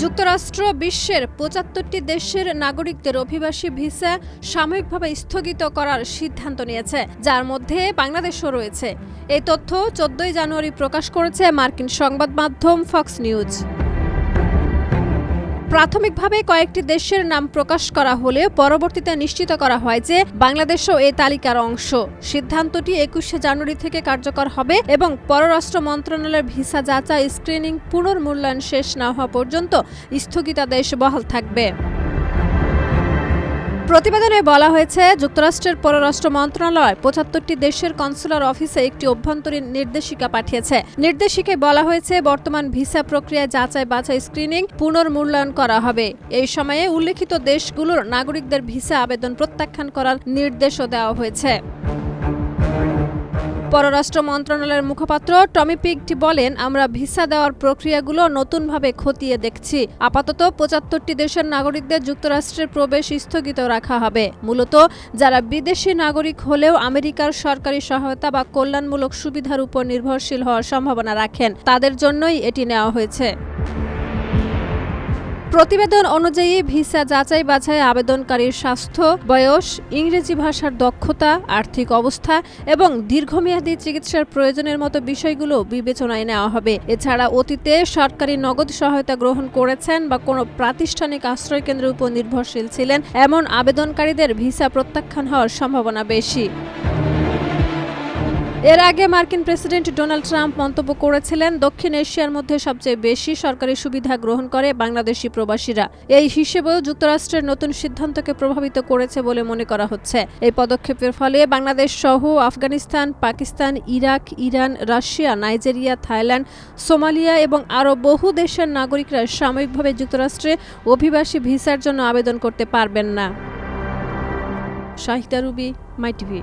যুক্তরাষ্ট্র বিশ্বের ৭৫টি দেশের নাগরিকদের অভিবাসী ভিসা সাময়িকভাবে স্থগিত করার সিদ্ধান্ত নিয়েছে, যার মধ্যে বাংলাদেশও রয়েছে। এই তথ্য ১৪ জানুয়ারি প্রকাশ করেছে মার্কিন সংবাদ মাধ্যম ফক্স নিউজ। প্রাথমিকভাবে কয়েকটি দেশের নাম প্রকাশ করা হলেও পরবর্তীতে নিশ্চিত করা হয় যে বাংলাদেশও এই তালিকার অংশ। সিদ্ধান্তটি ২১ জানুয়ারি থেকে কার্যকর হবে এবং পররাষ্ট্র মন্ত্রণালয়ের ভিসা যাচাই স্ক্রিনিং পুনর্মূল্যায়ন শেষ না হওয়া পর্যন্ত স্থগিতাদেশ বহাল থাকবে। প্রতিবেদনে বলা হয়েছে, যুক্তরাষ্ট্রের পররাষ্ট্র মন্ত্রণালয় ৭৫টি দেশের কনসুলার অফিসে একটি অভ্যন্তরীণ নির্দেশিকা পাঠিয়েছে। নির্দেশিকায় বলা হয়েছে, বর্তমান ভিসা প্রক্রিয়ায় যাচাই বাছাই স্ক্রিনিং পুনর্মূল্যায়ন করা হবে। এই সময়ে উল্লেখিত দেশগুলোর নাগরিকদের ভিসা আবেদন প্রত্যাখ্যান করার নির্দেশও দেওয়া হয়েছে। পররাষ্ট্র মন্ত্রণালয়ের মুখপাত্র টমি পিগটি বলেন, আমরা ভিসা দেওয়ার প্রক্রিয়াগুলো নতুনভাবে খতিয়ে দেখছি। আপাতত ৭৫টি দেশের নাগরিকদের যুক্তরাষ্ট্রের প্রবেশ স্থগিত রাখা হবে। মূলত যারা বিদেশি নাগরিক হলেও আমেরিকার সরকারি সহায়তা বা কল্যাণমূলক সুবিধার উপর নির্ভরশীল হওয়ার সম্ভাবনা রাখেন, তাদের জন্যই এটি নেওয়া হয়েছে। প্রতিবেদন অনুযায়ী ভিসা যাচাই বাছাই আবেদনকারীর স্বাস্থ্য, বয়স, ইংরেজি ভাষার দক্ষতা, আর্থিক অবস্থা এবং দীর্ঘমেয়াদী চিকিৎসার প্রয়োজনের মতো বিষয়গুলো বিবেচনায় নেওয়া হবে। এছাড়া অতীতে সরকারি নগদ সহায়তা গ্রহণ করেছেন বা কোনো প্রাতিষ্ঠানিক আশ্রয়কেন্দ্রের উপর নির্ভরশীল ছিলেন এমন আবেদনকারীদের ভিসা প্রত্যাখ্যান হওয়ার সম্ভাবনা বেশি। এর আগে মার্কিন প্রেসিডেন্ট ডোনাল্ড ট্রাম্প মন্তব্য করেছিলেন, দক্ষিণ এশিয়ার মধ্যে সবচেয়ে বেশি সরকারি সুবিধা গ্রহণ করে বাংলাদেশি প্রবাসীরা। এই হিসেবেও যুক্তরাষ্ট্রের নতুন সিদ্ধান্তকে প্রভাবিত করেছে বলে মনে করা হচ্ছে। এই পদক্ষেপের ফলে বাংলাদেশ সহ Afghanistan, Pakistan, Iraq, Iran, Russia, Nigeria, Thailand, Somalia এবং আরও বহু দেশের নাগরিকরা সাময়িকভাবে যুক্তরাষ্ট্রে অভিবাসী ভিসার জন্য আবেদন করতে পারবেন না। শাহিদা রুবি, মাই টিভি।